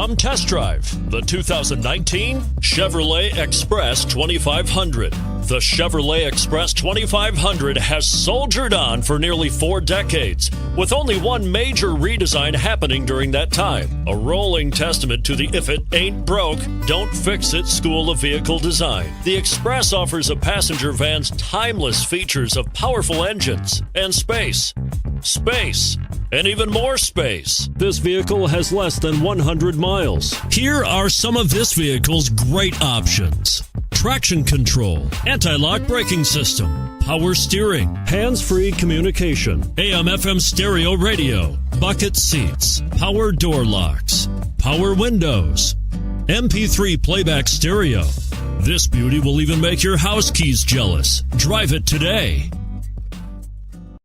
Come test drive the 2019 Chevrolet Express 2500. The Chevrolet Express 2500 has soldiered on for nearly 4 decades, with only one major redesign happening during that time. A rolling testament to the if it ain't broke, don't fix it school of vehicle design. The Express offers a passenger van's timeless features of powerful engines and space, and even more space. This vehicle has less than 100 miles. Here are some of this vehicle's great options: traction control, anti-lock braking system, power steering, hands-free communication, AM/FM stereo radio, bucket seats, power door locks, power windows, MP3 playback stereo. This beauty will even make your house keys jealous. Drive it today.